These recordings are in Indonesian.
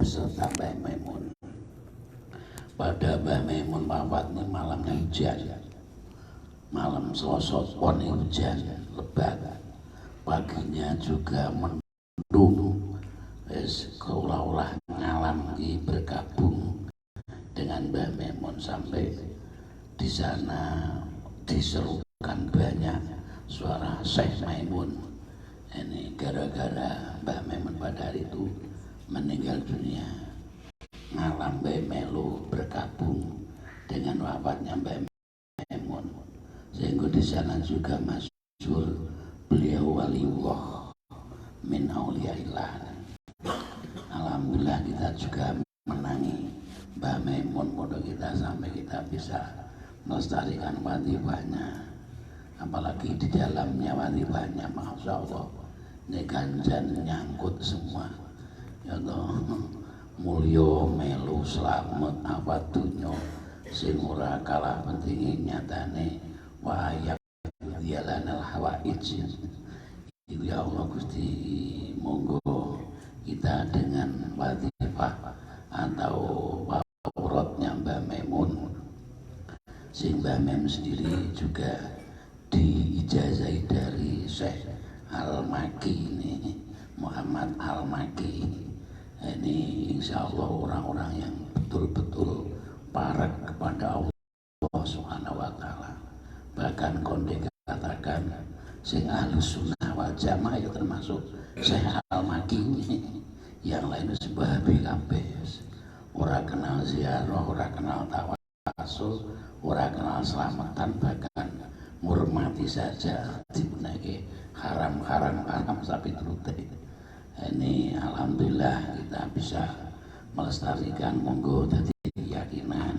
beserta Mbah Maimun. Pada Mbah Maimun wafat ini malamnya hujan, malam Selasa Pon hujan lebat, paginya juga mendung. Seolah-olah ngalam bergabung dengan Mbah Maimun sampai di sana diserukan banyak suara Syekh Maimun. Ini gara-gara Mbah Maimun pada hari itu meninggal dunia. Ngalam melu bergabung dengan wafatnya Mbah Maimun, sehingga di sana juga masyhur beliau waliullah min auliyaillah. Alhamdulillah kita juga menangi Mbah Maimun, mudah kita sampai kita bisa melestarikan wadifahnya, apalagi di dalamnya wadifahnya masya Allah ini ganjan nyangkut semua ya toh, mulya melu slamet apa dunya sing ora kalah penting nyatane wa ya dialanal hawaij. Ya Allah Gusti, monggo kita dengan wadifah atau auratnya Mbah Maimun, sing Mbah Maimun sendiri juga diijazahi dari Syekh Al-Maki ini, Muhammad Al-Maki. Ini insya Allah orang-orang yang betul-betul parek kepada Allah Subhanahu wa Ta'ala. Bahkan konde katakan sing Ahlus Sunnah wal Jamaah ya termasuk Syekh Al-Maki ini. Yang lain sebuah kabeh. Ora kenal ziarah, ora kenal tawasul, ora kenal selamatan, bahkan menghormati saja dibunake haram sapi turute. Ini alhamdulillah kita bisa melestarikan, monggo dadi keyakinan,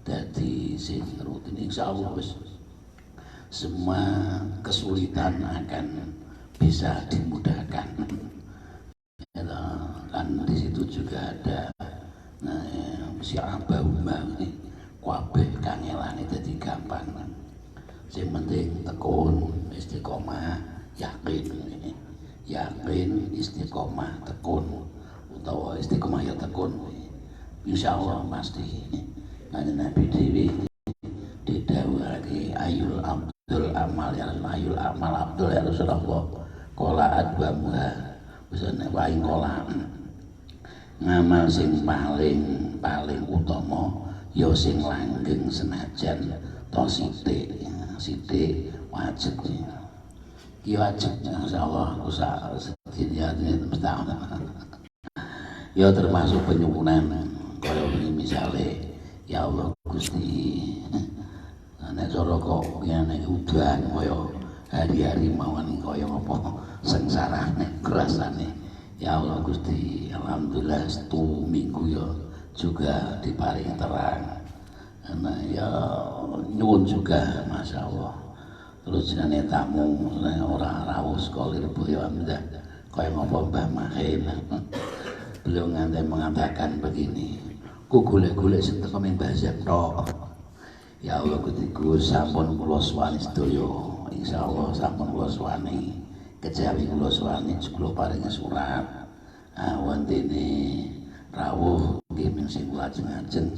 dadi sing rutin insyaallah semua kesulitan akan bisa dimudahkan. Kan di situ juga ada si Abahumah ini kabeh kangelane dadi gampang. Sing penting tekun istiqomah, yakin istiqomah tekun, utawa istiqomah ya tekun, insyaallah pasti. Kanjeng Nabi dewi didhawuhake ayul abdul amal ya ayul amal abdul ya Rasulullah qala adwamuha besane waing kola ngamal sing paling utama ya sing langgeng senajan to sithik wajib ya wajib insyaallah usaha sedhiane mestahon ya termasuk penyuwunan kaya misale ya Allah Gusti nek cara kok ngene udan kaya hari-hari mawon kaya apa sengsarane kerasane ya Allah Gusti. Alhamdulillah 1 minggu ya juga diparingi terang. Nah ya nyuwun juga masya Allah. Terus jenenge tamu ora rawuh sekolah boyo amdah kaya ngapa Mbah Mahir. Beliau nganti mengatakan begini, ku golek-golek sing teko ming Mbah Zapto. Ya Allah Gusti sampun kula suwani sedaya. Insyaallah sampun kula suwani. Kejawi kula suwani kula paringi surat. Wantene rawuh nggih ming sing kula ajeng-ajeng.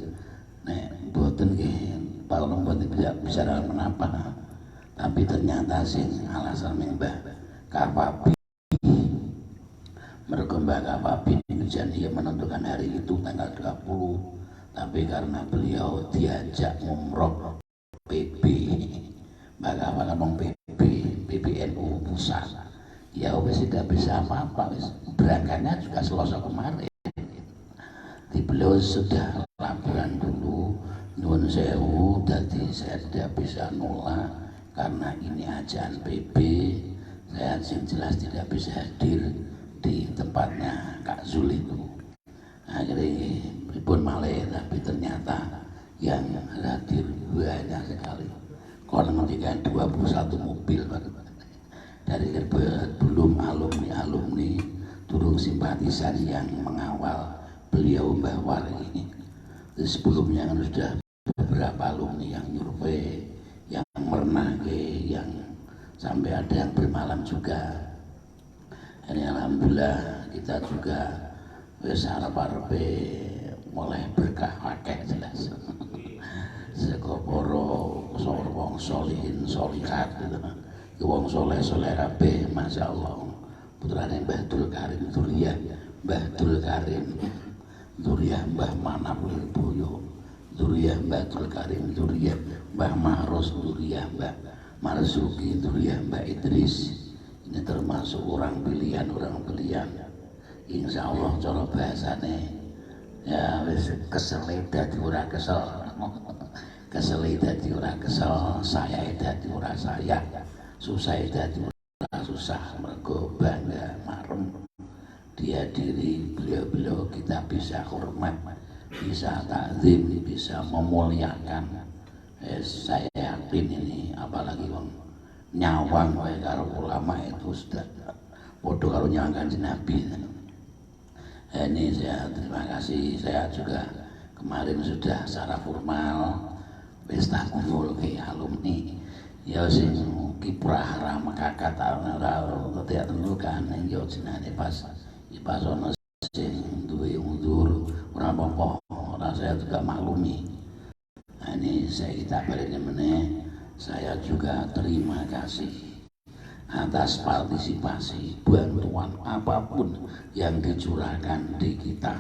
Nek boten nggih paling boten bisa menapa. Tapi ternyata sing alasan Mbah Kapabi mergo Mbah Kapabi janji menentukan hari itu tanggal 20, tapi karena beliau diajak umroh PB Mbah Kapabi ngomong PBNU pusat ya wis tidak bisa apa-apa, berangkatnya juga Selasa kemarin. Di beliau sudah laporan dulu nyuwun sewu, jadi saya tidak bisa nolak karena ini ajaan PB. Saya yang jelas tidak bisa hadir di tempatnya Kak Zul itu. Akhirnya pripun malih, tapi ternyata yang hadir banyak sekali. Kalau menghentikan 21 mobil dari belum alumni turun simpatisan yang mengawal beliau Mbah Wali ini. Sebelumnya kan sudah beberapa alumni yang nyurvei, yang merenake, yang sampai ada yang bermalam juga. Ini alhamdulillah kita juga wis arep-arepe mulai berkah akeh jelas. Saka para wong solihin solihat, wong soleh-soleh kabeh masyaallah. Putrane Mbah Dul Karim Dzuriyah, Mbah Dul Karim Dzuriyah Mbah Manap Lirboyo, Dzuriyah Mbah Dul Karim Dzuriyah Mbah Mahros, Dzuriyah Mbah Marzuki, Dzuriyah Mbah Idris. Ini termasuk orang pilihan. Insya Allah cara bahasane ya wis kesel dadi ora kesel. Kesel dadi ora kesel, saya dadi ora saya, susah dadi ora susah. Mergo bangga marem dihadiri beliau-beliau, kita bisa hormat, bisa takzim, bisa memuliakan. Saya yakin ini apalagi wong nyawang wae karo ulama itu sudah bodoh karo nyawang Nabi. Ini saya terima kasih. Saya juga kemarin sudah secara formal pesta kumpul ke alumni ya sing kiprah ramah kakak ora tentu kan yo jenenge pas ono sing duwe undur ora apa-apa, ora, saya juga maklumi. Nah, ini saya kita balik meneh, saya juga terima kasih atas partisipasi bantuan apapun yang dicurahkan di kita,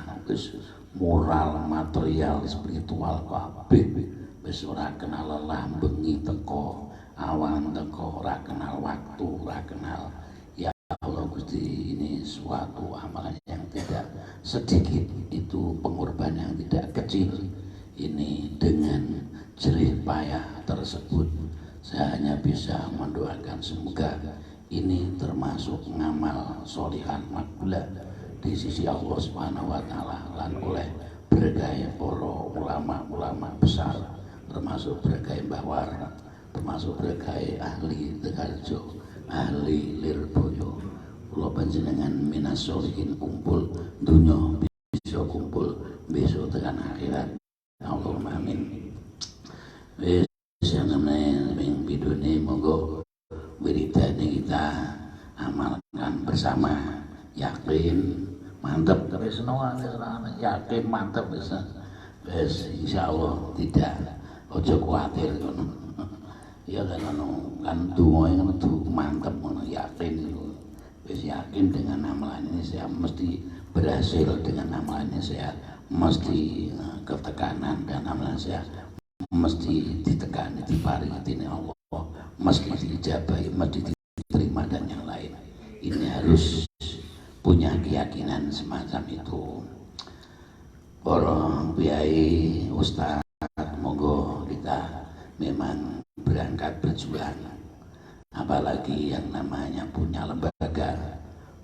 moral, material, spiritual kabeh. Wis ora kenal lelah bengi teko awan teko, ora kenal waktu, ora kenal. Ya Allah Gusti, ini suatu amalan yang tidak sedikit, itu pengorbanan yang tidak kecil. Ini dengan jerih payah tersebut saya hanya bisa mendoakan semoga ini termasuk ngamal solihan makbulah di sisi Allah Subhanahu wa taala lan oleh berkah para ulama-ulama besar, termasuk berkah Mbah War, termasuk berkah ahli Tegaljo, ahli Lirboyo. Kula panjenengan minas solihin kumpul dunya bisa kumpul besok tekan akhirat. Allahumma amin. Wis sampeyan ning bidone monggo wiridane kita amalkan bersama, yakin mantep terus yakin mantep bisa. Wis insyaallah tidak ojo kuatir ngono. Ya kan donga ngono mantep ngono, yakin itu. Wis yakin dengan amalan ini saya mesti berhasil, dengan amalan ini saya mesti ketekanan, dan amalan saya mesti ditekani, diparingi Allah, mesti dijabahi, mesti diterima dan yang lain. Ini harus punya keyakinan semacam itu. Para kiai, ustaz, monggo kita memang berangkat berjuang, apalagi yang namanya punya lembaga.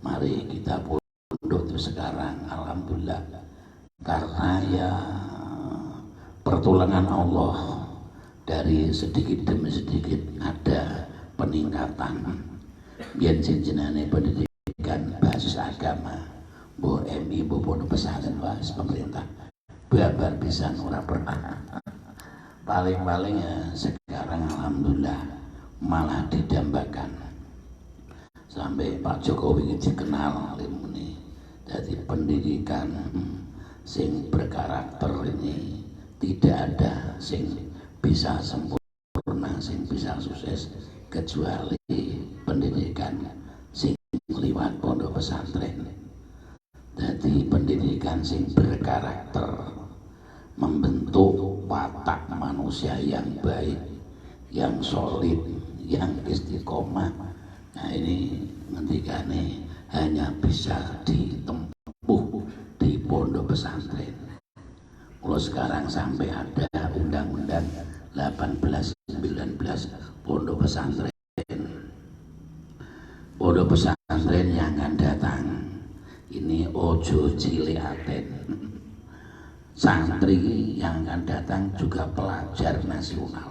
Mari kita pondok itu sekarang alhamdulillah, karena ya pertolongan Allah, dari sedikit demi sedikit ada peningkatan. Biar jenengan pendidikan basis agama, bu MI, bu pondok pesantren, bahas pemerintah babar bisa ora pernah. Paling-paling ya sekarang alhamdulillah malah didambakan sampai Pak Jokowi dikenal ini. Jadi pendidikan sing berkarakter ini tidak ada sing bisa sempurna, sing bisa sukses kecuali pendidikan sing liwat pondok pesantren. Jadi pendidikan sing berkarakter, membentuk watak manusia yang baik, yang solid, yang istiqomah. Nah ini ngendikane hanya bisa ditempuh di pondok pesantren. Kalau sekarang sampai ada undang-undang 18-19 pondok pesantren. Pondok pesantren yang akan datang ini ojo cilik aten. Santri yang akan datang juga pelajar nasional.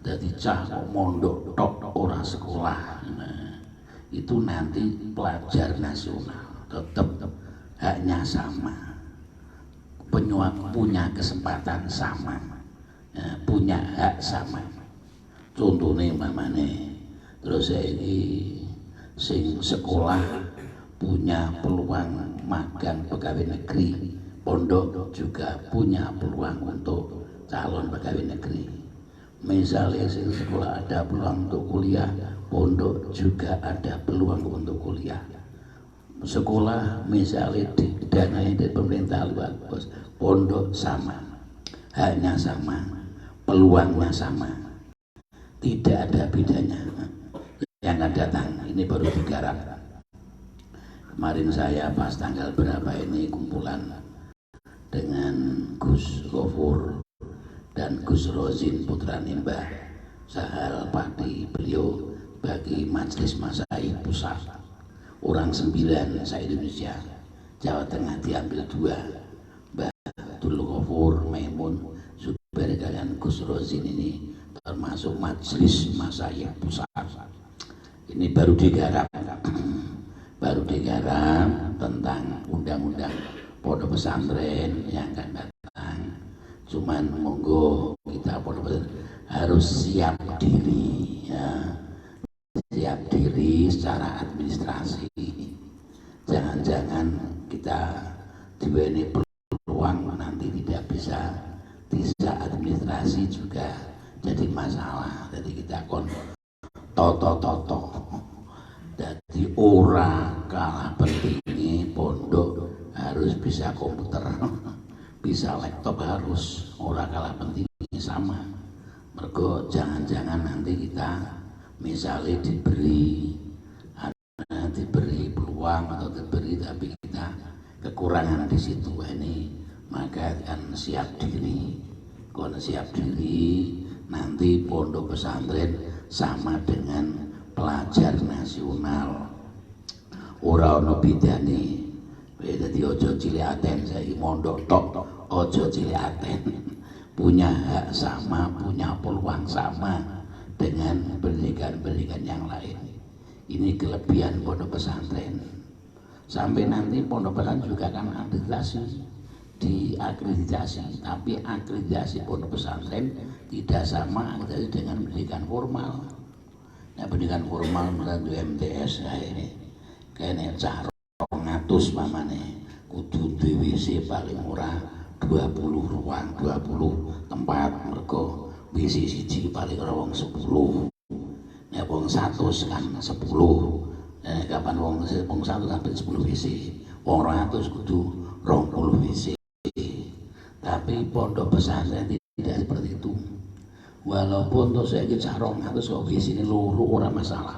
Jadi cah mondok tok ora sekolah. Nah, itu nanti pelajar nasional, tetap haknya sama, punya kesempatan sama, ya, punya hak sama. Contohnya mamane, terus ini sing sekolah punya peluang magang pegawai negeri, pondok juga punya peluang untuk calon pegawai negeri. Misalnya sekolah ada peluang untuk kuliah, pondok juga ada peluang untuk kuliah. Sekolah misalnya didanai dari pemerintah luar, pondok sama, hanya sama, peluangnya sama, tidak ada bedanya. Yang akan datang ini baru digarap. Kemarin saya pas tanggal berapa ini kumpulan dengan Gus Gofur dan Gus Rozin Putra Nimba Sahal Pati, beliau bagi Majelis Masyayikh Pusat orang 9 se-Indonesia, Jawa Tengah diambil 2, Mbah Abdul Gofur, Maimun, Zubair kalian Gus Rozin ini termasuk Majelis Masyayikh Pusat. Ini baru digarap tentang undang-undang pondok pesantren yang akan datang. Cuman monggo kita pondok pesantren harus siap diri, ya. Siap diri secara administrasi. Jangan-jangan kita diberi peluang nanti tidak bisa administrasi juga jadi masalah. Jadi kita toto jadi ora kalah pentingnya pondok harus bisa komputer, bisa laptop, harus ora kalah pentingnya sama. Mergo jangan-jangan nanti kita misalnya diberi peluang atau diberi tapi kita kekurangan di situ, ini maka akan siap diri. Kalau siap diri nanti pondok pesantren sama dengan pelajar nasional, ora ono bedane. Dadi ojo cilik aten, saiki mondok tok ojo cilik aten. Punya hak sama, punya peluang sama dengan pendidikan-pendidikan yang lain. Ini kelebihan pondok pesantren. Sampai nanti pondok pesantren juga akan diakreditasi, tapi akreditasi pondok pesantren tidak sama akreditasi dengan pendidikan formal. Nah, pendidikan formal melalui MTS ini kayaknya cah 200 mamane kudu WC paling murah 20 ruang, 20 tempat, mergo WC siji paling ora wong 10. Nek wong 100 kan 10. Nek kapan wong 1 sampai 10 WC, wong 200 kudu 20 WC. Tapi pondok pesantren tidak seperti itu. Walaupun tuh saya ingin sarong terus kok di sini luru orang masalah.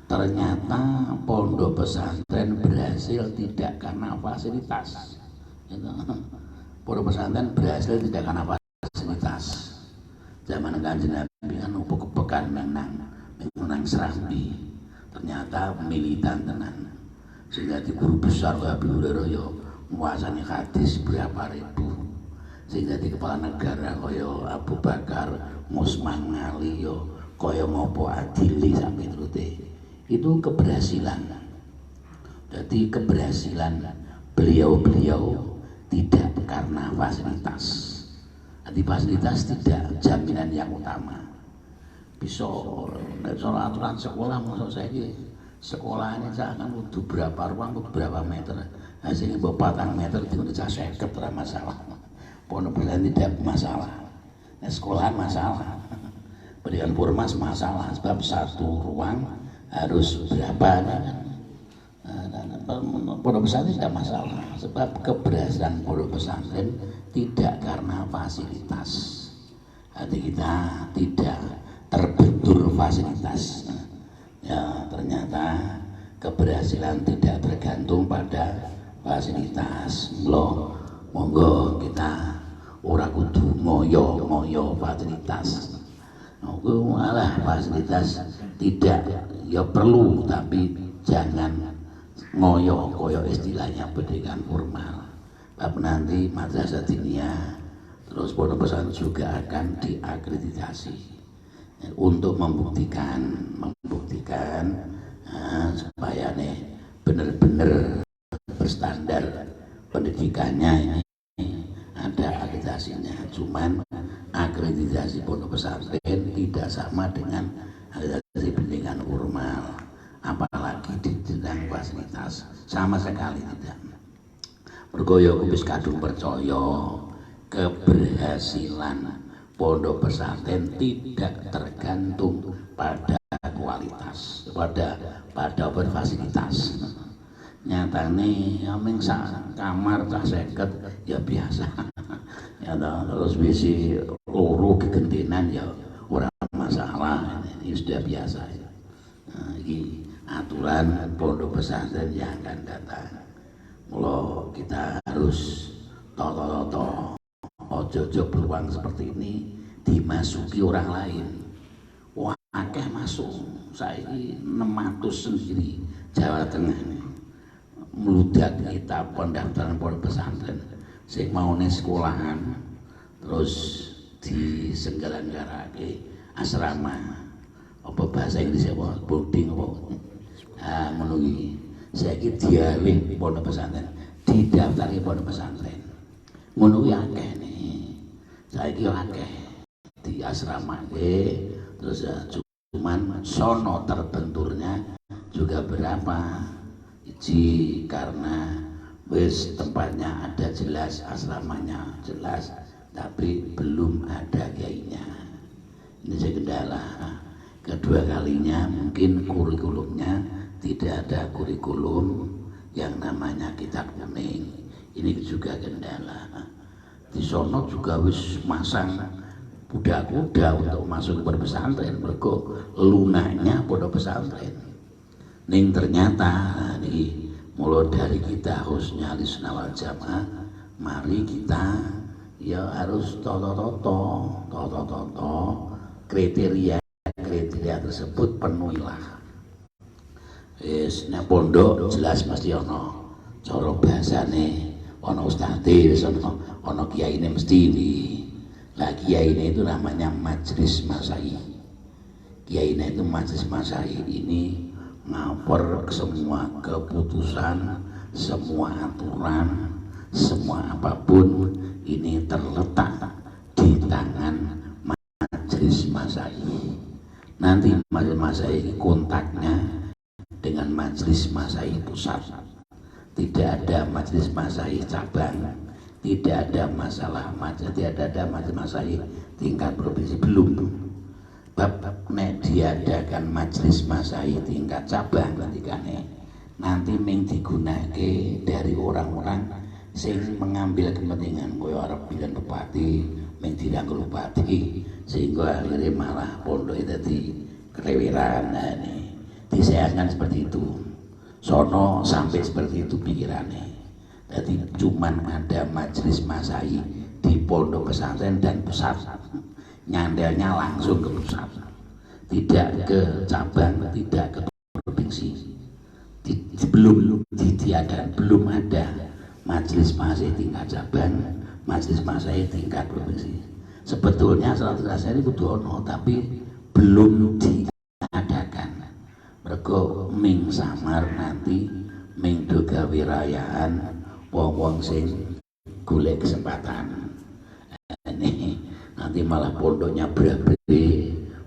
Ternyata pondok pesantren berhasil tidak karena fasilitas. Pondok pesantren berhasil tidak karena fasilitas. Zaman Kanjeng Nabi kan upuk-upukan menang Serambi. Ternyata militan tenan. Sehingga di guru besar Habib Hurairah yo menguasai hadis berapa ribu. Sehingga di kepala negara koyo Abu Bakar, Musman Ali yo koyo ngopo Adili sampai terute. Itu keberhasilan. Jadi keberhasilan beliau-beliau tidak karena fasilitas. Jadi fasilitas tidak jaminan yang utama. Bisa aturan sekolah maksud saya ini sekolah ini jangan butuh berapa ruang, butuh berapa meter. Hasilnya berapa meter itu udah saya keterang masalah. Pondok pesantren tidak masalah, nah, sekolahan masalah, pendidikan formal masalah, sebab satu ruang harus berapa kan? Pondok pesantren tidak masalah, sebab keberhasilan pondok pesantren tidak karena fasilitas. Hati kita tidak terbentur fasilitas. Ya ternyata keberhasilan tidak tergantung pada fasilitas. Loh, monggo kita ora kudu ngoyo fasilitas. Malah fasilitas tidak ya perlu, tapi jangan ngoyo koyo istilahnya pendidikan formal. Bab nanti madrasah diniyah terus pondok pesantren juga akan diakreditasi untuk membuktikan supaya nih benar-benar berstandar pendidikannya ini ada akreditasinya. Cuman akreditasi pondok pesantren tidak sama dengan akreditasi pendidikan formal, apalagi di bidang fasilitas. kualitas sama sekali tidak. Mergo ya wis kadung percaya keberhasilan pondok pesantren tidak tergantung pada kualitas, pada fasilitas. Nyatane aming sak kamar cah 50 ya biasa. Ya terus bisi loro kegentenan ya ora masalah, ini sudah biasa ya. Nah, ini aturan pondok pesantren yang akan datang. Mula kita harus toto ojo peluang seperti ini dimasuki orang lain. Wah, akeh masuk. Saiki 600 sendiri Jawa Tengah ini. Meludak kita pendaftaran pondok pesantren. Sing maune sekolahan terus disenggarake asrama. Apa bahasa Inggris apa? Boarding apa? Ah, ngono iki. Saiki diawe pondok pesantren, didaftari pondok pesantren. Ngono kuwi akeh nih. Saiki akeh di asrama terus cuman sono terbenturnya juga berapa. Iji karena wis tempatnya ada jelas, asramanya jelas, tapi belum ada kiainya. Ini saya kendala. Kedua kalinya mungkin kurikulumnya tidak ada kurikulum yang namanya kitab kuning. Ini juga kendala. Di sono juga wis masang kuda-kuda untuk masuk ke pesantren, mergo lunanya pondok pesantren. Ning ternyata nih mulai dari kita khususnya Ahlussunnah wal Jamaah, mari kita ya harus toto kriteria tersebut penuhilah. Wis nek pondok jelas mesti ono cara bahasane, ono ustadze, wis ono kiyaine mesti ini. Lah kiyaine itu namanya majelis masyayikh. Kiyaine itu majelis masyayikh ini ngapor semua keputusan, semua aturan, semua apapun ini terletak di tangan majelis masyayikh. Nanti majelis masyayikh kontaknya dengan majelis masyayikh pusat. Tidak ada majelis masyayikh cabang, tidak ada masalah tidak ada majelis masyayikh tingkat provinsi, belum. Bab nek diadakan majelis masyayikh tingkat cabang ketika nanti ming digunake dari orang-orang sing mengambil kepentingan koyo arep pilihan bupati, ming dirangkul bupati, sehingga akhirnya malah pondok itu kelewiran. Nah, ini disayangkan seperti itu. Sono sampai seperti itu pikirannya. Jadi cuman ada majelis masyayikh di pondok pesantren dan pusat. Nyandelnya langsung ke pusat, tidak ke cabang, tidak ke provinsi. Belum diadakan, belum ada majelis masyayikh tingkat cabang, majelis masyayikh tingkat provinsi. Sebetulnya salat rasanya itu ono, tapi belum diadakan. Mergo ming samar nanti ming do gawe rayaan wong-wong sing golek kesempatan. Ini nanti malah pondoknya berabe,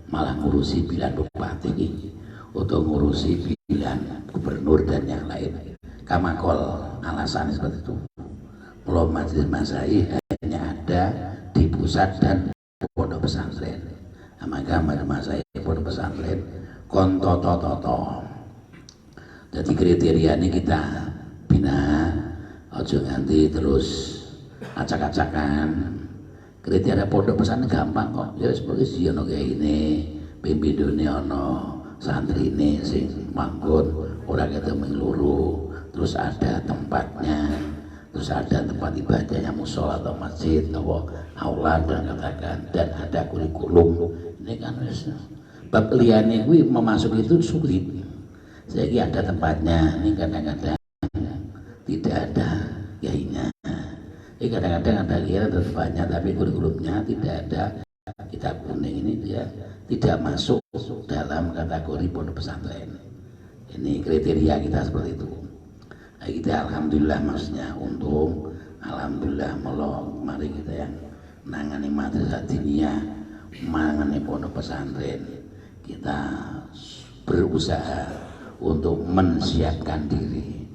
malah ngurusi pilihan bupati atau ngurusi pilihan gubernur dan yang lain. Kamakol alasannya seperti itu. Kalau majelis masyayikh hanya ada di pusat dan pondok pesantren. Maka majelis masyayikh pondok pesantren kontoto. Jadi kriteria ini kita bina, ojo nganti terus acak-acakan. Kriteria pondok pesantren gampang kok. Ya seperti si ono kayak ini, pimpinane ono, santri ini sing manggon orang itu mengeluru, terus ada tempatnya, terus ada tempat ibadahnya musola atau masjid atau aula dan katakan, dan ada kurikulum. Ini kan bab liyane kuwi memasuk itu sulit. Jadi ada tempatnya, ini kadang-kadang tidak ada kiainya. Kadang-kadang ada kiai tempatnya, tapi kurikulumnya tidak ada. Kitab kuning ini dia tidak masuk dalam kategori pondok pesantren. Ini kriteria kita seperti itu. Nah, kita alhamdulillah maksudnya untung, alhamdulillah mari kita yang nangani madrasah diniyah, nangani pondok pesantren, kita berusaha untuk mensiapkan diri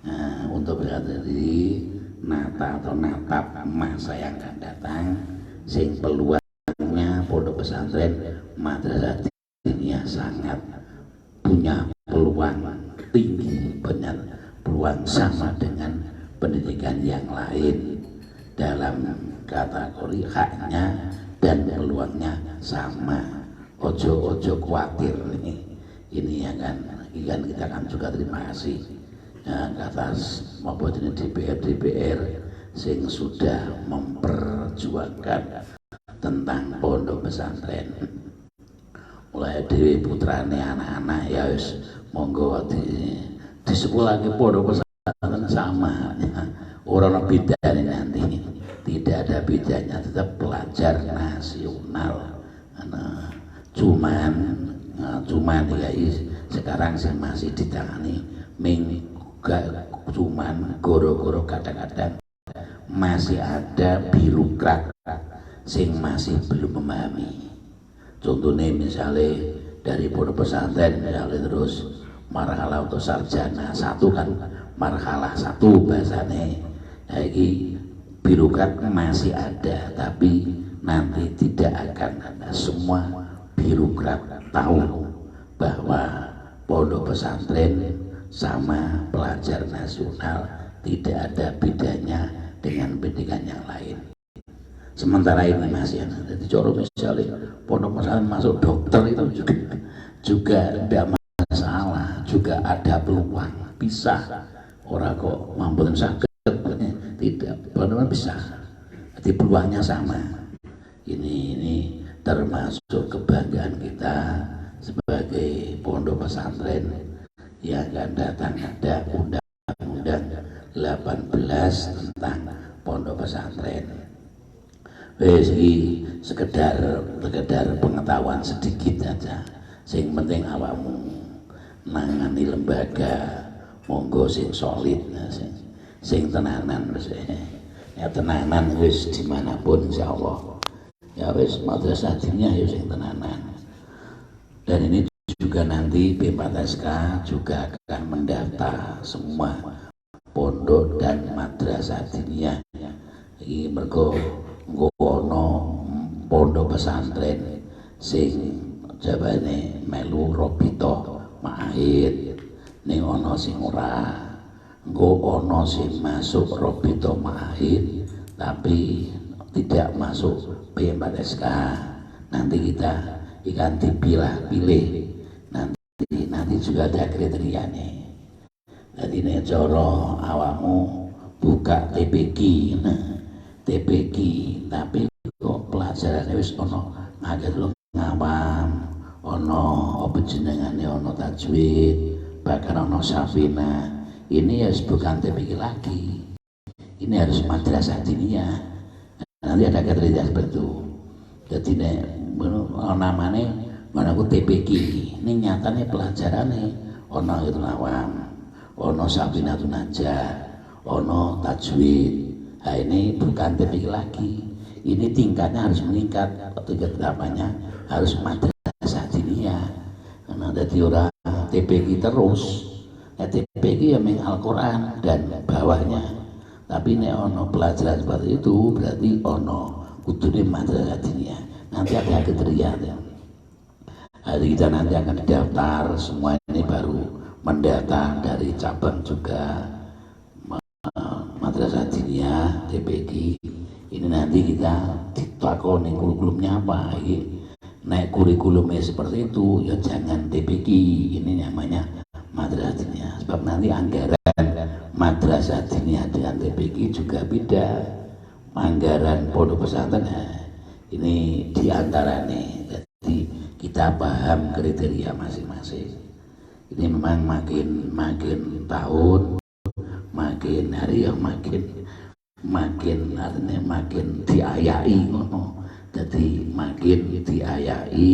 Nah, untuk berarti nata atau natap masa yang akan datang, sing peluangnya pondok pesantren madrasah diniyah sangat punya peluang tinggi, benar peluang sama dengan pendidikan yang lain dalam kategori haknya dan peluangnya sama. Ojo khawatir ini ya kan, kita kan juga terima kasih atas maupun ini DPR sing sudah memperjuangkan tentang pondok pesantren. Mulai dewi putrane anak-anak ya wis monggo di sekolah ke pondok pesantren sama ya. Orang bedanya nanti tidak ada bedanya, tetap pelajar nasional. Cuman ya sekarang sih masih ditangani cuman goro-goro kadang-kadang masih ada birokrat sing masih belum memahami. Contohnya misalnya dari pondok pesantren misalnya terus marhalah untuk sarjana satu kan, marhalah satu bahasanya ini birokrat masih ada, tapi nanti tidak akan ada. Semua birokrat tahu bahwa pondok pesantren sama pelajar nasional tidak ada bedanya dengan pendidikan yang lain. Sementara ini masih jadi coro misalnya pondok pesantren masuk dokter itu juga tidak masalah, juga ada peluang bisa. Orang kok mampu sakit tidak, benar-benar bisa. Jadi peluangnya sama. Ini termasuk kebanggaan kita sebagai pondok pesantren yang akan datang. Ada undang-undang 18 tentang pondok pesantren. Sekedar pengetahuan sedikit aja. Sing penting awakmu nangani lembaga monggo sing solid, sing tenanan ya tenanan wis dimanapun insyaallah ya wis madrasah diniyah ya sing tenanan. Dan ini juga nanti B4SK juga akan mendaftar semua pondok dan madrasah diniyah. Iki mergo ngono pondok pesantren sing jabane melu robito ma'ahid ning ana sing ora, engko ana sing masuk robito ma'ahid tapi tidak masuk B4SK. Nanti kita akan dipilah-pilih, nanti juga ada kriterianya. Jadi nek cara awakmu buka TPQ tapi kok pelajarannya wis ono ngajar lo ngawam, ono apa jenengane, ono tajwid, bahkan ono safina. Ini harus bukan TPQ lagi, ini harus madrasah diniyah. Nanti ada kriteria seperti itu. Jadi nek namanya mana aku TPQ, ini nyatanya pelajarannya ono itu awam, ono safina tu najar, ono tajwid. Nah ini bukan TPQ lagi, ini tingkatnya harus meningkat, tingkat berapanya harus madrasah diniyah. Karena jadi orang TPQ terus, TPQ ya meng Al-Quran dan bawahnya. Tapi ini ono pelajaran seperti itu berarti ono kudune madrasah diniyah. Nanti ada kriteria. Hari kita nanti akan daftar semua ini, baru mendata dari cabang juga madrasah diniyah TPQ. Ini nanti kita ditakoni kurikulumnya apa. Naik kurikulumnya seperti itu ya jangan TPQ, ini namanya madrasah diniyah. Sebab nanti anggaran madrasah diniyah dengan TPQ juga beda. Anggaran pondok pesantren ini diantaranya. Jadi kita paham kriteria masing-masing. Ini memang makin tahun, makin hari ya artinya makin diayai ngono. Jadi makin diayai,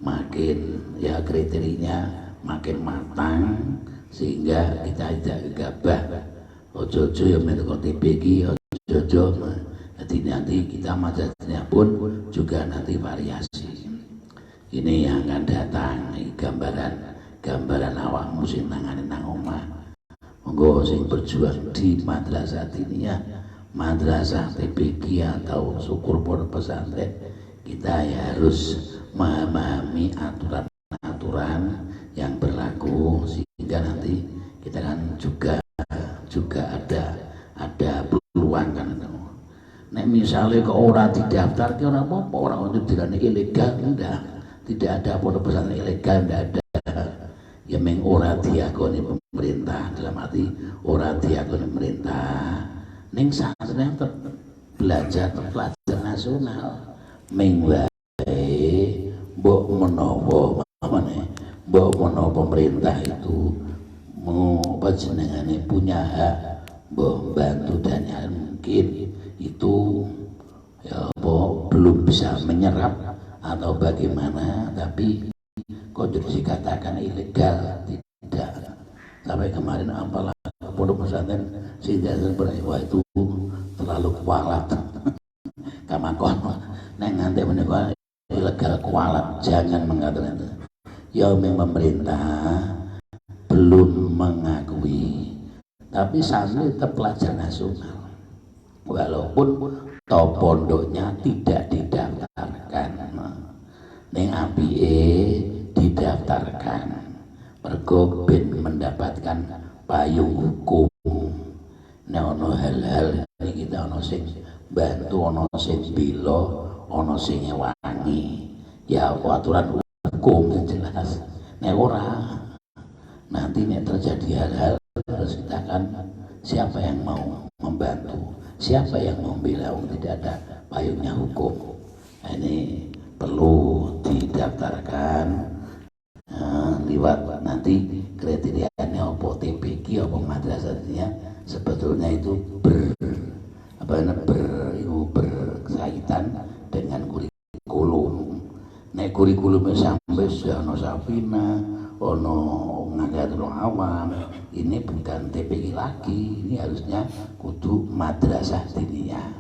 makin ya kriterianya makin matang sehingga kita tidak gegabah. Ojo-ojo ya menurut TPQ, ojo-ojo. Jadi nanti kita madrasahnya pun juga nanti variasi. Ini yang akan datang, gambaran awakmu sing nangani nang omah. monggo sing berjuang di madrasah diniyah, madrasah TPQ atau syukur pondok pesantren, kita ya harus memahami aturan-aturan yang berlaku sehingga nanti kita kan juga ada peluang kan. Nek misalnya kok orang didaftar ke orang apa orang untuk dirani ilegal, tidak ada pondok pesantren ilegal, tidak ada. Ya meng ora diakoni pemerintah, dalam arti ora diakoni pemerintah ning santren belajar nasional meng wae mbok menawa pemerintah itu mau jenengane punya hak mbok bantu dan yang mungkin itu ya belum bisa menyerap atau bagaimana, tapi kok jadi dikatakan ilegal, tidak. Sampai kemarin apalah pondok pesantren sehingga wah itu terlalu kualat kamakon neng nanti menikah ilegal kualat, jangan mengatakan itu. Ya memang pemerintah belum mengakui, tapi santri tetap pelajar nasional walaupun pondoknya tidak didaftarkan. Neng APE didaftarkan, mergo ben mendapatkan payung hukum. Nek ono hal-hal iki kita ono sing bantu, ono sing bilo, ono sing ngewangi. Ya aturan hukum yang jelas. Nek ora nanti nek terjadi hal-hal harus kita akan siapa yang mau membantu, siapa yang mau membela, tidak ada payungnya hukum. Nah, ini perlu didaftarkan. Liwat nanti kriterianya apa TPQ apa madrasahnya sebetulnya itu berkaitan dengan kurikulum. Nek kurikulumnya sampai ono Safina, ono Nahdlatul Awam, ini bukan TPQ lagi, ini harusnya kudu madrasah diniyah.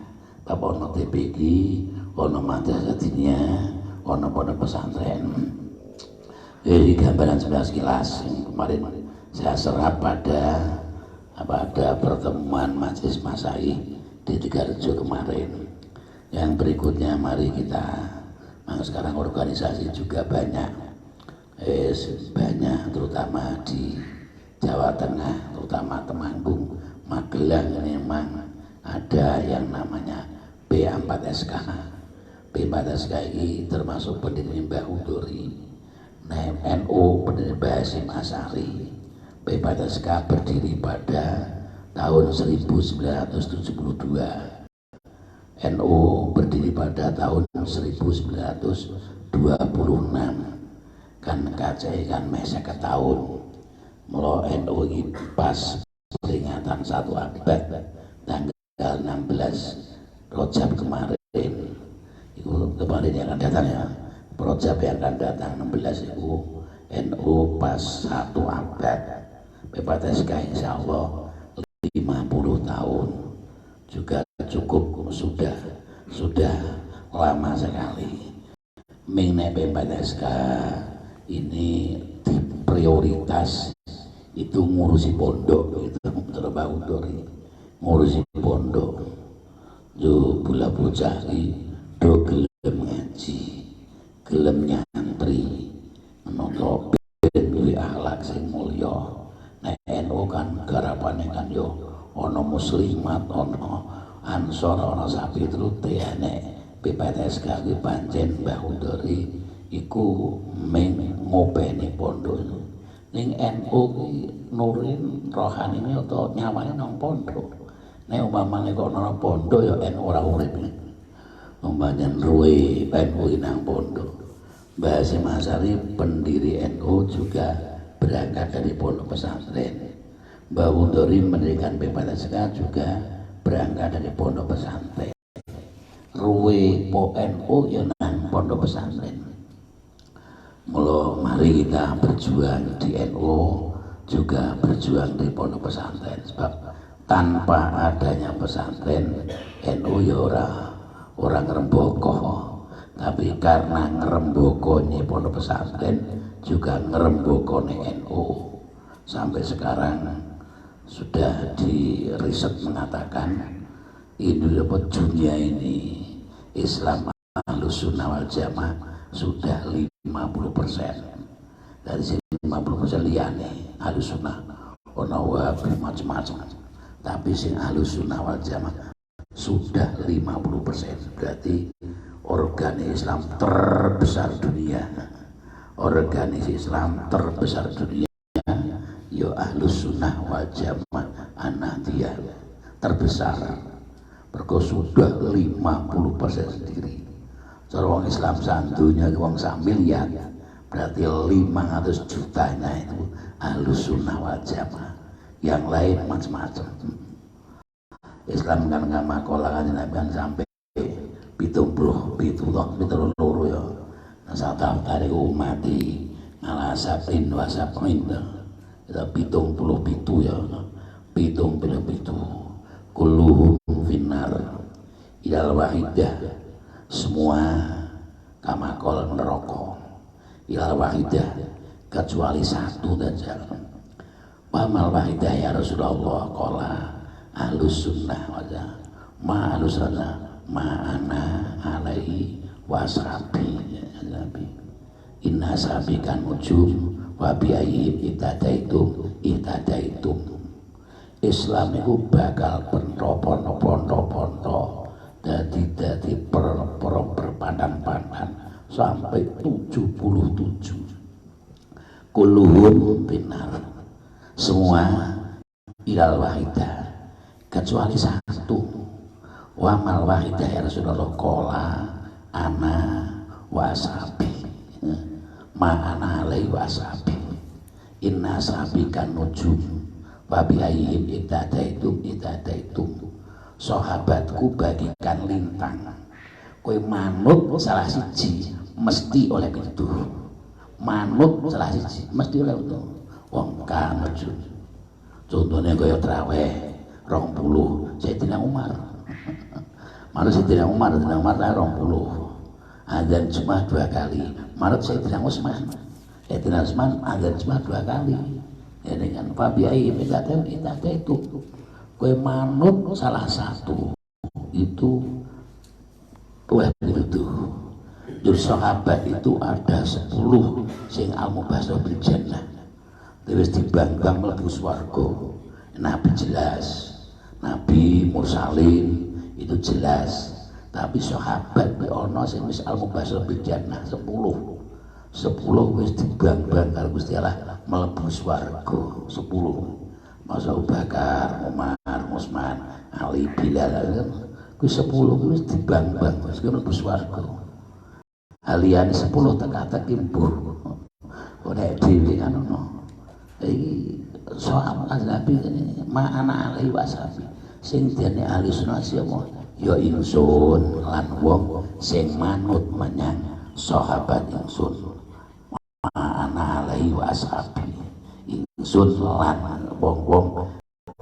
Apa ono TPQ, ono madrasah diniyah, ono pondok pesantren. Jadi gambaran 11 kilas yang kemarin saya serap pada pertemuan Majelis Masai di Tigarejo kemarin. Yang berikutnya mari kita, sekarang organisasi juga banyak, terutama di Jawa Tengah, terutama Temanggung, Magelang, ini memang ada yang namanya P4SK. P4SK ini termasuk pendiri Mbah Udori. NU berdiri Basim Asari. P4SK berdiri pada tahun 1972. NU berdiri pada tahun 1926. Kan KCI kan mesek ke tahun. Mula NU ini pas peringatan 1 abad tanggal 16 Rajab kemarin. Itu kemarin yang akan datang ya. Rajab yang akan datang 16 itu NU pas 1 abad. P4SK insya Allah 50 tahun juga cukup, sudah lama sekali. Mengenai P4SK ini di prioritas itu ngurusi pondok, itu terbaik dari ngurusi pondok. Jo bula bocah do gelem ngaji, gelem nyantri, menawa ben duwe akhlak sing mulya. Nek NU kan garapane kan yo ana muslimat, ana ansor, ana sapi trute. Nek P4SK ki pancen Mbah Udori iku meng ngopeni pondok. Ning NU ki nurin rohanine atau nyawane nang pondok. Nek umpamane kok ana pondok ya NU ora urip. Umpamane ruwe NU nang pondok. Mbah Hasyim Asy'ari pendiri NU juga berangkat dari pondok pesantren. Mbah Udori mendirikan P4SK juga berangkat dari pondok pesantren. Ruwe po NU ya nang pondok pesantren. Mula mari kita berjuang di NU juga berjuang di pondok pesantren, sebab tanpa adanya pesantren NU ya orang ngrembaka, tapi karena ngrembakane pondok pesantren juga ngrembakane NU. Sampai sekarang sudah di riset mengatakan ini dunia ini Islam Ahlussunnah wal Jamaah sudah 50%. Dari sini 50% liyane Ahlussunnah ono Wahabi macam-macam. Tapi sing Ahlussunnah wal Jamaah sudah 50%. Berarti organisasi Islam terbesar dunia. Organisasi Islam terbesar dunia ya Ahlussunnah wal Jamaah An-Nahdliyah terbesar. Mergo sudah 50% sendiri. Cara wong Islam sandunya wong sak miliar, berarti 500 jutanya itu Ahlussunnah wal Jamaah. Yang lain macam-macam. Islam kan nggak makola kan Nabi sampai 70 loro ya. Nah saat dari umat di ngalasapin wasapin kita 77 ya. 77 kulluhum finnar ilal wahidah, semua kamakol neraka ilal wahidah kecuali satu saja. Wamal wahidah ya Rasulullah qala Ahlussunnah wajah ma ahlussunnah ma ana alaihi washabi nabi inna sabikan ujum wa bi ayyib itadaitum Islam itu bakal ponto dadi berpandang-pandang sampai 77 kulluhum binar, semua ilal wahidah kecuali satu. Wamal wahidah ya Rasulullah qala ana wasabi ma ana alai wasabi inna sabikan nujum wabi ayyim itadaitum sahabatku bagikan lintang. Kowe manut salah siji mesti oleh itu, manut salah siji mesti oleh itu. Wong kang nujum contohnya kaya traweh 20 Sayyidina Umar. Manut Sayyidina Umar 20. Azan Jumat 2 kali. Manut Sayyidina Utsman. Sayyidina Utsman azan Jumat 2 kali. Ya dengan fabiai itu. Kowe manut salah satu itu oleh itu. Jadi sahabat itu ada 10 sing al-mubasyrah bil jannah. Terus dibanggang mlebu swarga. Nabi jelas, Nabi mursalin itu jelas, tapi sahabat ono sing wis al-mubasyrah bil jannah 10 wis dibang-bang karo Gusti Allah mlebu swarga 10. Masa Abu Bakar, Umar, Utsman, Ali, Bilal ku 10 wis dibang-bang wis mlebu swarga. Alian 10 teka-teki mbuh. Ora dhewe kan ono. Iki soal Nabi ma ana alaihi wasabi sing dene Ahlussunnah siapa ya ingsun lan wong sing manut menyang sahabat ingsun. Ma ana alaihi wasabi ingsun lan wong-wong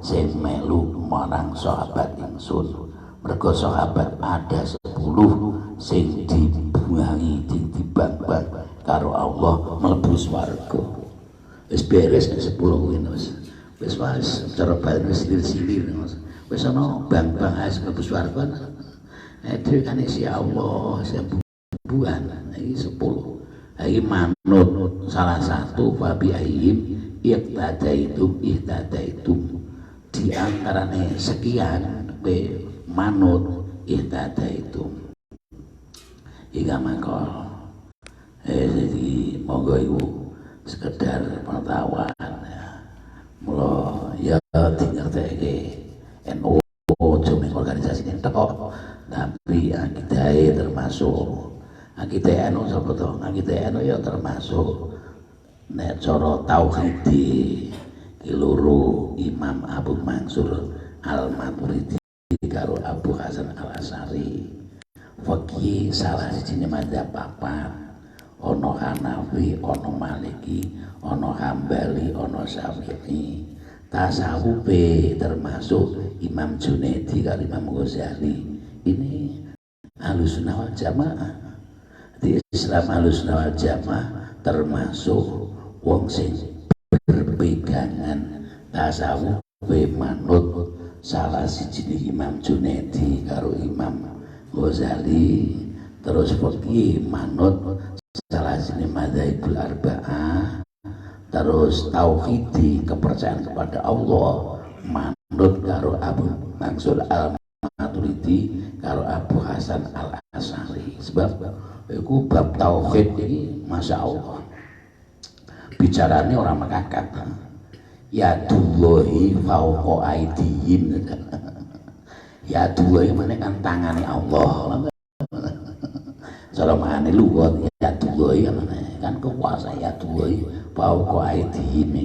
sing melu marang sahabat ingsun. Mergo sahabat ada 10 sing dibungangi dibang-bang karo Allah mlebu swarga. Wis beres 10 kuwi wis cara bal wis silir wis ana bang-bang as mlebu swarga. Itu kan isi Allah sembuhan iki 10. Iki manut salah satu fabi ayyim ihtadaitum di antarane sekian be manut ihtadaitum. Iga mangkol jadi monggo ibu sekedar pengetahuan ya. Mula ya dingerteke NU cuma organisasi ini teko, tapi akidah termasuk akidah NU sapa to? Akidah NU ya termasuk nek cara tauhid loro Imam Abu Mansur Al-Maturidi karo Abu Hasan Al-Asy'ari. Fakih salah sijine madzhab papat. Ono Hanafi, ono Maliki, ono Hambali, ono Syafi'i. Tasawuf termasuk Imam Junaidi karo Imam Ghazali. Ini Ahlussunnah wal Jamaah. Di Islam Ahlussunnah wal Jamaah termasuk wong sing berpegangan tasawuf manut salah siji Imam Junaidi karo Imam Ghazali, terus fikih manut salah siji madzhabul arba'ah, terus tauhidi kepercayaan kepada Allah manut karo Abu Mansur Al-Maturidi karo Abu Hasan Al-Asy'ari. Sebab iku bab tauhid iki masyaallah bicarane orang mekakat. Ya duwahi fauqa aidihim. Ya duwahi mana kan tangane Allah. Cara mane luwat ya duwahi kan kekuasaan ya duwahi fauqa aidihim.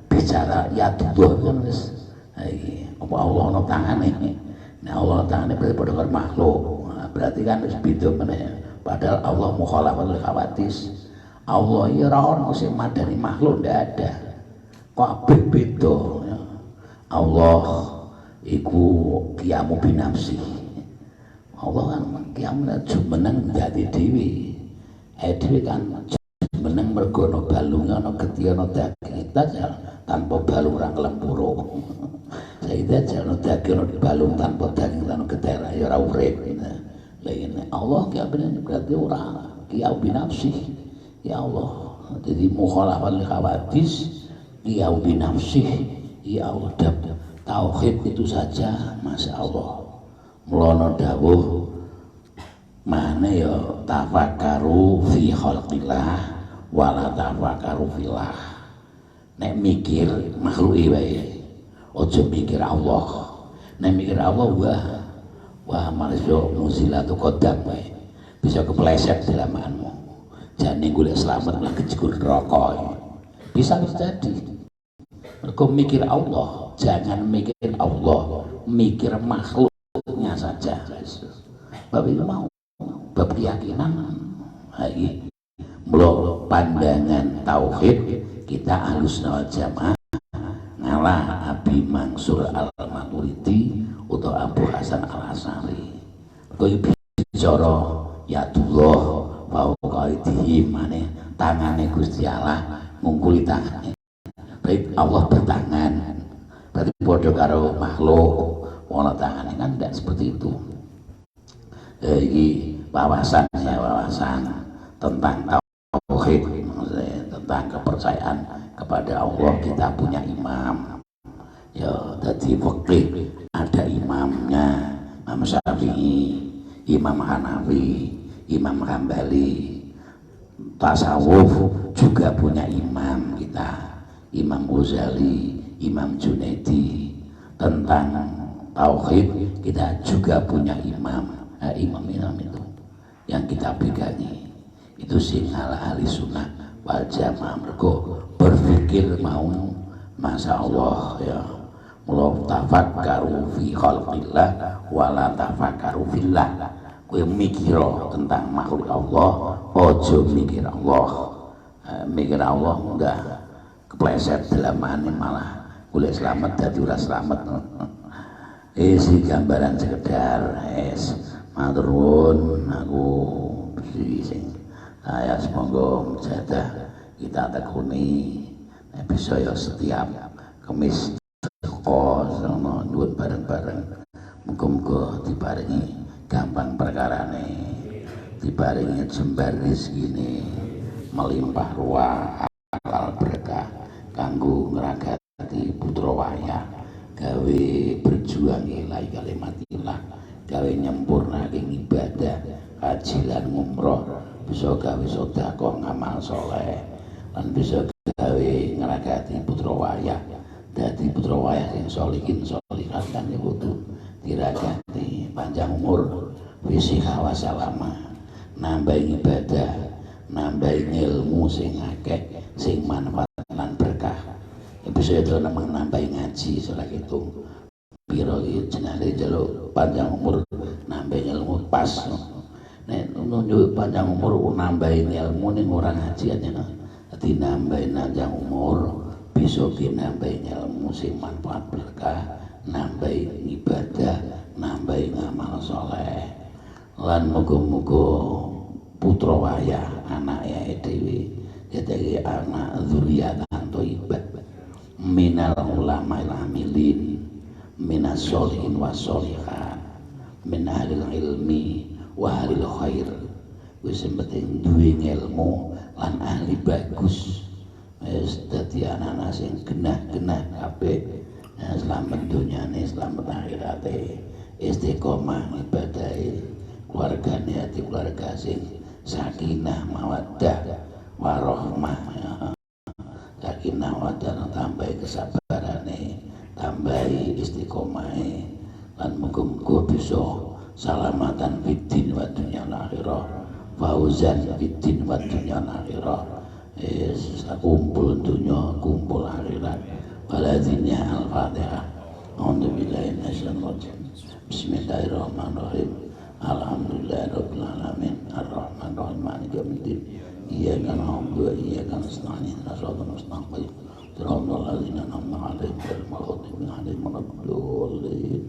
Bicara ya duwahi kan wis apa Allah ana tangane. Nah Allah tangane berarti pada makhluk. Berarti kan wis beda meneh. Padahal Allah mukhalafatul khawatis. Allah ya ora ono sing madani makhluk, ndak ada. Kok beda ya. Allah iku qiyamu binafsi. Allah kan qiyamu jumeneng dadi dhewe. Dhewe kan jumeneng mergo ana balunge ana geti ana daging. Kita tanpa balung ora kelempuro. Saya ana daging ana balung tanpa daging ana getera ya ora urip. Lah ini Allah qiyamu berarti ora qiyamu binafsi. Ya Allah. Jadi mukhalafat khawatis ya binafsih, ya Allah, tauhid itu saja, masya Allah. Mulono dawuh mana ya tafakaru fi khalqillah wala tafakaru fillah. Nek mikir makhluk wae, ojo mikir Allah. Nek mikir Allah wah malah muzilatu qadam wae. Bisa kepleset selamaanmu. Jane golek selamat lan kejegur neraka. Bisa jadi. Mergo mikir Allah, jangan mikir Allah, mikir makhluknya saja. Bab itu mau, bab keyakinan. Hai, belum pandangan tauhid kita Ahlussunnah wal Jamaah ngalah Abi Mansur Al-Maturidi atau Abu Hasan Al-Asy'ari. Kowe bicara ya Allah, fauqa aydihim maneh tangane Gusti Allah ngungkuli tangannya. Baik Allah bertangan, berarti bodoh karo makhluk, ana tangannya kan tidak seperti itu. Ini wawasan tentang tauhid, tentang kepercayaan kepada Allah. Kita punya imam, ya, jadi fikih ada imamnya, Imam Syafi'i, Imam Hanafi, Imam Hambali. Tasawuf juga punya imam kita, Imam Ghazali, Imam Junaidi. Tentang tauhid kita juga punya imam, imam itu yang kita pegangi. Itu sing ala ahli sunnah wal jamaah. Mergo berpikir mau masya Allah ya. Mula tafakkaru fi khalqillah wala tafakkaru fillah. Kowe mikir tentang makhluk Allah, ojo mikir Allah. Mikir Allah enggak kepleset dalamane malah golek selamat dadi ora selamat. Si gambaran sekedar matur nuwun aku sing saya semoga mujahadah kita tekuni bisa ya setiap Kamis teko sama nyuwun bareng-bareng. Muga-muga diparingi gampang perkarane, diparingi jembar rezekine melimpah ruah halal berkah kanggo ngragati putra wayah gawe berjuang ilahi kalimatillah, gawe nyempurnake ibadah haji lan umroh, bisa gawe sedekah ngamal soleh lan bisa gawe ngragati putra wayah dadi putra wayah sing sholihin sholihat kan kudu diragati panjang umur wisi hawasalama, nambah ibadah, nambah ilmu sing akeh sing manfaat lan berkah. Ya bisa itu nambah ngaji salah itu piro iki jenenge njaluk panjang umur nambah ilmu pas. Nek nunjuk panjang umur nambah ilmu ning ora ngaji aja. Dadi nambah panjang umur bisa nambah ilmu sing manfaat berkah, nambah ibadah, nambah ngamal soleh, lan muga-muga putra wayah anak ya dhewe jadi anak zuriatan thayyibah minal ulama amilin minas sholihin wassolihat min ahlil ilmi wa ahlil khair. Wis penting duwe ilmu lan ahli bagus, wis dadi anak-anak sing genah-genah kabeh, selamat dunyane selamat akhirate, istiqomah ibadahe, keluargane ati keluarga sing sakinah mawaddah warahmah, sakinah mawaddah, tambahi kesabarane, tambahi istiqomahe, lan muga-muga bisa salamatan fiddin wa dunya akhirah, fauzan fiddin wa dunya akhirah, kumpul dunya kumpul akhirat. Baladinya al-fatihah. A'udzubillahi minasyaitonir rajim. Bismillahirrahmanirrahim. Alhamdulillahirabbil alamin arrahmanir rahim maliki yaumiddin iyyaka na'budu wa iyyaka nasta'in ihdinas siratal mustaqim siratal ladzina an'amta 'alaihim ghairil maghdubi 'alaihim waladdallin.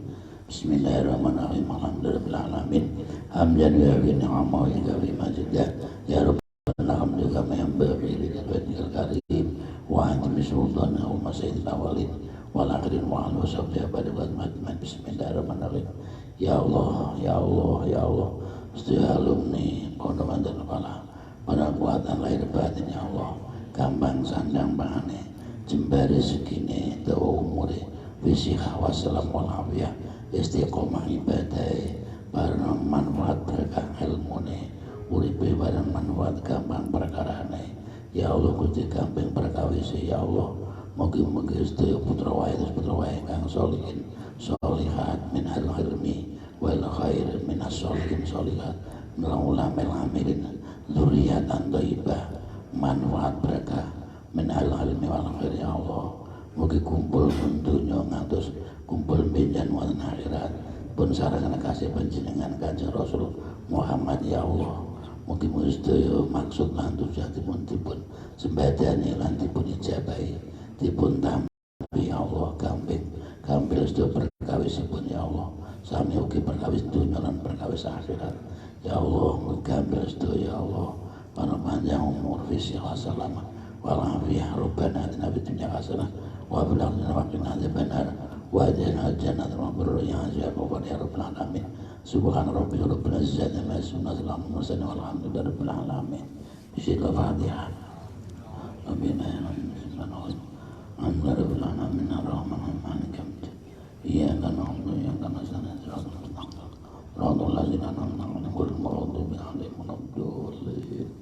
Bismillahirrahmanirrahim. Alhamdulillahirabbil alamin hamdan wa ni'amahu wa yaghfi majidah ya rabbana hamdu kama yanbaghi li jalalatil karim wa antimi sultana wa sayyidil awwalin wal akhirin wa ala washabihi abadi wa ajmain. Bismillahirrahmanirrahim. Ya Allah, ya Allah, ya Allah, setiap alumni pondok mantan kepala pada kuatan lahir batin ya Allah, gampang sandang bangane, jembari segini, dawa umure, bisihah wassalam walafiyah, istiqomah ibadai, barang manfaat berkah ilmune, uripe barang manfaat gampang perkarane, ya Allah Gusti gampang perkawisi ya Allah, mugi-mugi sedaya putra wae kang sholihin sholihat min al-ilmi wal khair min as-sholihin sholihat min ulama al-amilin dzurriatan thayyibah manfaat berkah min al-ilmi wal khair ya Allah, mugi kumpul dunya ngantos kumpul benjan wonten akhirat pun sarana kasih panjenengan Kanjeng Rasul Muhammad ya Allah, mugi-mugi sedaya maksud lan tujuanipun dipun sembadani lan dipun ijabahi dipun tampi ya Allah, gampil sedaya perkawisipun ya Allah, sami ugi perkawis dunya lan perkawis akhirat ya Allah, gampil sedaya ya Allah, panjang umur fisih wasalamah walafiyah. Rabbana atina fid dunya hasanah wa fil akhirati wa qina adzabannar wa adkhilna jannata ma'al ya rabbal alamin. Subhana rabbika rabbil izzati amma yasifun wa salamun alal mursalin walhamdulillahi rabbil alamin. Bismillahirrahmanirrahim. Rabbil alamin arrahmanir rahim iyyaka na'budu wa iyyaka nasta'in ihdinas siratal ladzina an'amta 'alaihim ghairil maghdubi 'alaihim waladdallin.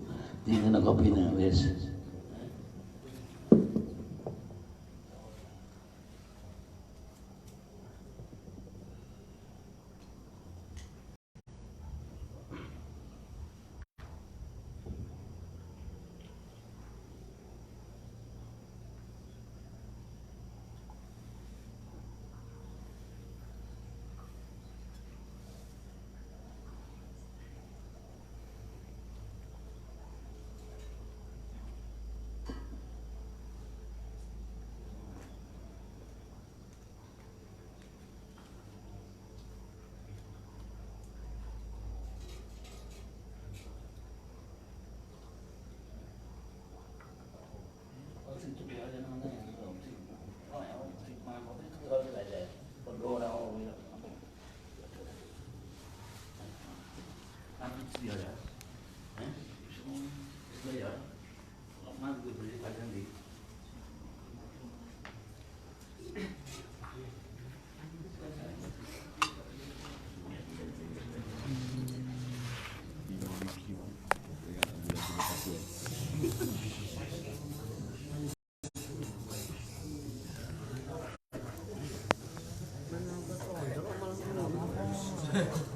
Dingin kopine wis. Hehehe